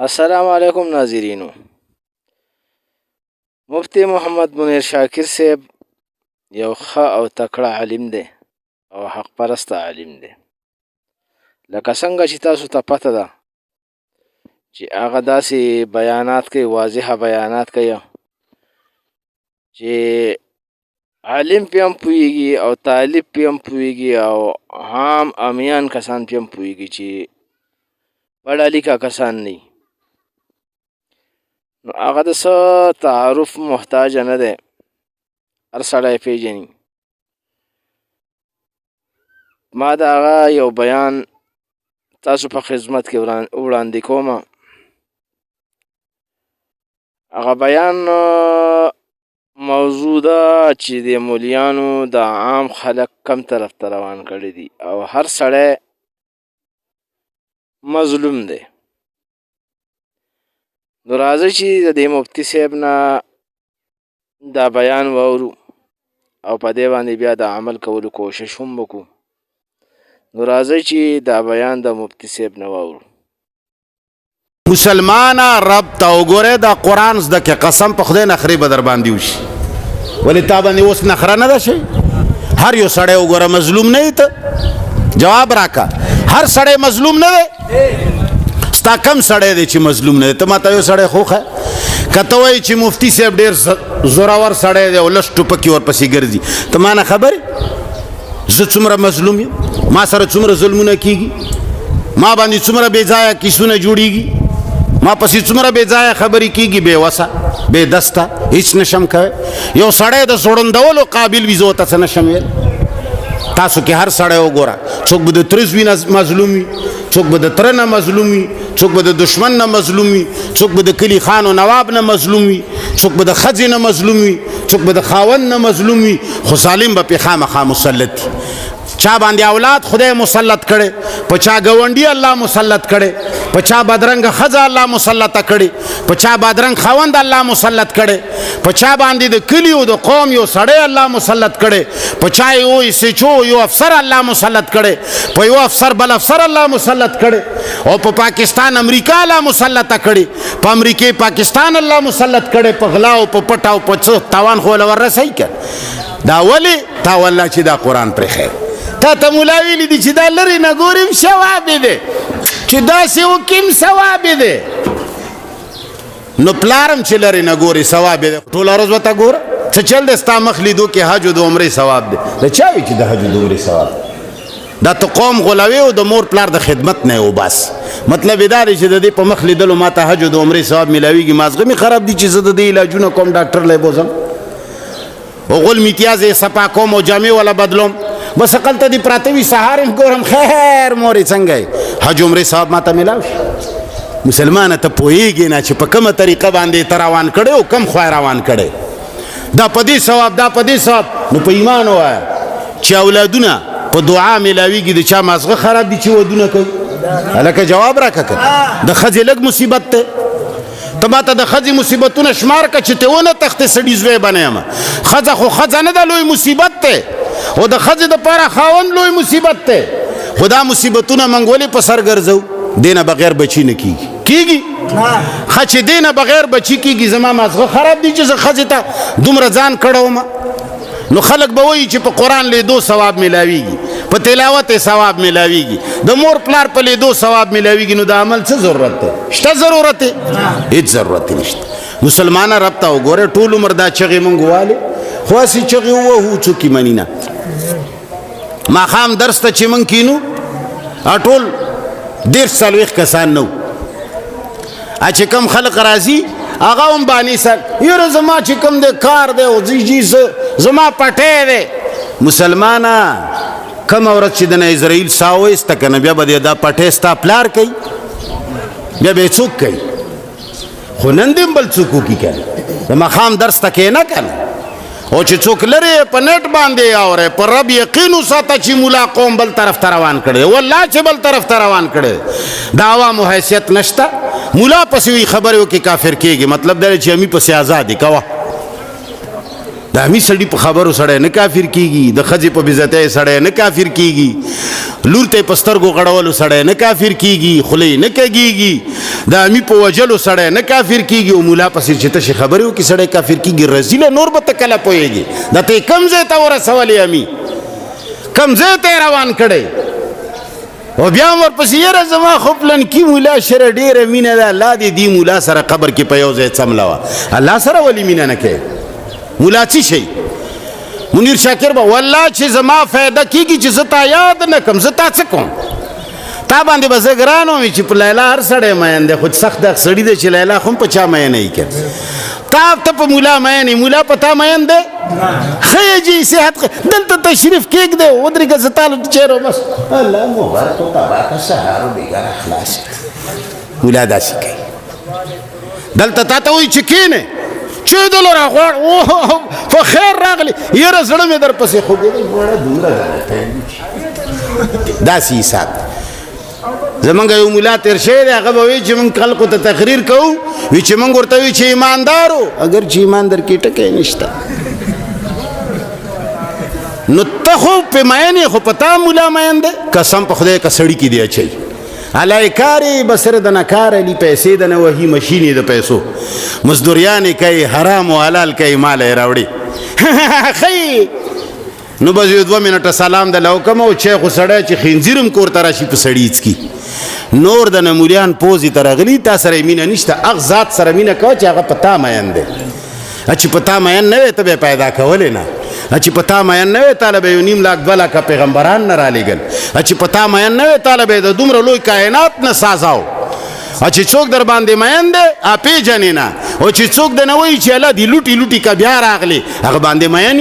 السلام علیکم ناظرینو. مفتی محمد منیر شاکر صاحب یو ښه او تکړه عالم دی او حق پرست عالم دی. لکه څنګه چې تاسو ته پته ده چې هغه داسې بیانات کوي، واضحه بیانات کوي چې عالم پې هم پوهېږي او طالب پې هم پوهېږي او عام امیان کسان پې هم پوهېږي چې پړه لیکه کسان نه. نو هغه د څه تعارف محتاج نه دی، هر سړی پیژني. ما د هغه یو بیان تاسو په خدمت کې وړاندې کوم. هغه بیان موضوع ده چې د مولیانو د عام خلک کم طرف ته روان کړي دي او هر سړی مظلوم دی. نو راځئ چې د دې مفتی صاحب نه دا بیان واورو او په دې باندې بیا د عمل کولو کوشش هم وکړو. نو راځئ چې دا بیان د مفتی صاحب نه واورو. مسلمانه رب ته وګوره، دا قرآن زده کې قسم په خدای نخرې به در باندې وشي. ولې تا باندې اوس نخره نه ده شي؟ هر یو سړی وګوره مظلوم نه یې؟ ته جواب راکړه. هر سړی مظلوم نه دی؟ ستا کم سړی دی چې مظلوم نه دی؟ ته ماته یو سړی خو ښه که ته وایي چې مفتی صاحب ډېر زورور سړی دی او لس ټوپکې ورپسې ګرځي، ته ما نه خبرې؟ زه څومره مظلوم یم، ما سره څومره ظلمونه کېږي، ما باندې څومره بې ځایه کیسونه جوړېږي، ما پسې څومره بې ځایه خبرې کېږي، بې وسه بې دسته هېڅ نشم کوی. یو سړی د زوړندولو قابل وي، زه ورته څه نشم ویل. تاسو کې هر سړی وګوره، څوک به د تره زوی نه مظلوم وي، څوک به د تره نه مظلوم وي، څوک به د دشمن نه مظلوم وي، څوک به د کلي خان و نواب نه مظلوم وي، څوک به د ښځې نه مظلوم وي، څوک به د خاوند نه مظلوم وي، خو ظالم به پې خامخا مسلط وي. چا باندې اولاد خدای مسلط کړي، په چا ګاونډي الله مسلط کړي، په چا بدرنګه ښځه الله مسلطه کړي، په چا بدرنګ خاوند الله مسلط کړي، په چا باندې د کلي او د قوم یو سړی الله مسلط کړي، په چا یو سچو یو افسر الله مسلط کړي، په یو افسر بل افسر الله مسلط کړي، او په پاکستان امریکا الله مسلطه کړي، په امریکې پاکستان الله مسلط کړي، په غلا او په پټ او په څه تاوان خو له ورسوي کړ. دا ولې؟ تا والله چې دا قرآن پرې خیر تا ته ملا ویلي دي چې دا لرې نه ګورم ثواب دی، چې داسې وکړم ثواب دی. نو پلارم چې لرې نه ګوري ثواب دی، ټوله ورځ ورته ګوره. څه چل دی ستا مخ لیدو کې حج او د عمرې ثواب دی؟ د چا وي چې د حج او د عمرې ثواب؟ دا ته قوم غولوي او د مور پلار د خدمت نه یې وباس. مطلب یې دا دی چې د دې په مخ لیدلو ما ته حج او د عمرې ثواب میلاویږي. مازغه مې خراب دي چې زه د دې علاجونه کوم، ډاکټر لی بوځم او غول میتیاز یې صفا کوم او جامې والا بدلوم. بس هلته دې پراته وي، سهار یې ګورم خیر مورې څنګه یې، حج عمرې ثواب ما ته میلاو شي. مسلمانه ته پوهېږې نه چې په کومه طریقه باندې ته روان کړی او کم خوا روان کړی، دا په دې ثواب دا په دې ثواب. نو په ایمان ووایه چې اولادونه په دعا میلاویږي. د چا مازغه خراب دي چې ودونه کوي؟ هلکه جواب راکړه. که د ښځې لږ مصیبت دی، ته ما ته د ښځې مصیبتونه شمار که چې ته ونه تختې سړي زوی به نه یم. ښځه خو ښځه نه ده، لوی مصیبت دی، او د ښځې دپاره خاوند لوی مصیبت دی. خو دا مصیبتونه موږ ولې په سر ګرځو؟ دې نه بغیر بچي نه کېږي. کېږي ښه چې دې نه بغیر بچي کېږي. زما مازغه خراب دي چې زه ښځې ته دومره ځان کړوم. نو خلک به وایي چې په قرآن لیدو ثواب میلاویږي، په تلاوت یې ثواب میلاویږي، د مور پلار په لیدو ثواب میلاویږي. نو د عمل څه ضرورت دی؟ شته ضرورت دی؟ هېڅ ضرورت نشته. مسلمانه رب ته وګوره، ټول عمر دا چغې مونږ والې، خو هسې چغې ووهو څوک یې مني نه. ماښام درس ته چې مونږ کینو ټول 40-40 کسان نه وو. چې کوم خلق راځي هغه هم باني سر یاره زما چې کوم دی کار دی او جی زما پټی دی. مسلمانه کومه ورځ چې د نه اسرائیل سا وایسته که نه، بیا به دا پټی ستا پلار کوي، بیا به یې څوک کوي؟ خو نن دې هم بل څوک وکړي که نه. د ماښام درس ته کښېنه که نه، او چې څوک لرې په نیټ باندې اورې، په رب یقین وساته چې ملا قوم بل طرف ته روان کړی، والله چې بل طرف ته روان کړی. د عوامو حیثیت نشته. ملا پسې وي خبرې وکړي کافر کېږي. مطلب دا دی چې امي پسې آزادي کوه. د امي سړي په خبرو سړی نه کافر کېږي، د ښځې په بېزتۍ سړی نه کافر کېږي، لور ته یې په سترګو غړولو سړی نه کافر کېږي، خوله یې نه کږېږي، دا امی په وجلو سړی نه کافر کیږي او مولا پسې چې ته خبرې وکړي سړی کافر کیږي رزیله نور به ته کله پوهېږي دا ته کم ځای ته ورسولې امي کم ځای ته یې روان کړی او بیا هم ورپسې یاره زما خو پلنکي مولا سره ډېره مینه ده الله دې دې مولا سره قبر کې په یو ځای څملوه الله سره ولې مینه نه کوي مولا څه شي منیر شاکر به والله چې زما فایده کېږي چې زه تا یاد نه کړم زه تا څه کوم تا باندې به زه ګران وم چې په لیلا هر سړی مین دی خو سخت دغه سړي دی چې لیلا خو هم په چا مین یې کړ ته په مولا مین مولا په تا مین دی ښه جي صحت دلته تشریف کېږدی ودرېږه زه تاله چیرې بس الله مبارک و تبارک سهار و بیګاره خلاص مولا داسې کوي دلته تا ته وایي چې کښېنې چې دلو راغواړ په خیر راغلی یاره زړه مې در پسې خوږېدی وړه دومره داسې حساب زمونږ یو مولا تیر شوی دی هغه به وایي چې مونږ خلقو ته تقریر کوو وي چې مونږ ورته وایي چې ایماندار و اگر چې ایمان در کې ټکی نشته نو ته خو پې مین یې خو په تا مولا مین دی قسم په خدای که سړي کې دی اچوي علی کار یې بسره د نه کار علي پیسې د نه وهي مشین یې د پیسو مزدوریانې کوي حرام و حلال کوي مال یې راوړي ښه نو بس یو 2 منټه سلام د لوکم او چې خو سړی چې خنزیر هم کور ته راشي په سړي څکي نور د نه مولیان پوزې ته راغلي تا سره یې مینه نشته هغه ذات سره مینه کوه چې هغه په تا مین دی چې په تا مین نه وی ته به پیدا کولی نه چې په تا مین نه وی تاله به یو 1.5 لاک 2 لاکه پیغمبران نه رالیږل چې په تا مین نه وی تاله به د دومره لوی کائنات نه سازاو چې څوک در باندې مین دی پیژنې نه او چې څوک د نه وایي چې الله دې لوټي لوټي که بیا راغلی هغه باندې مین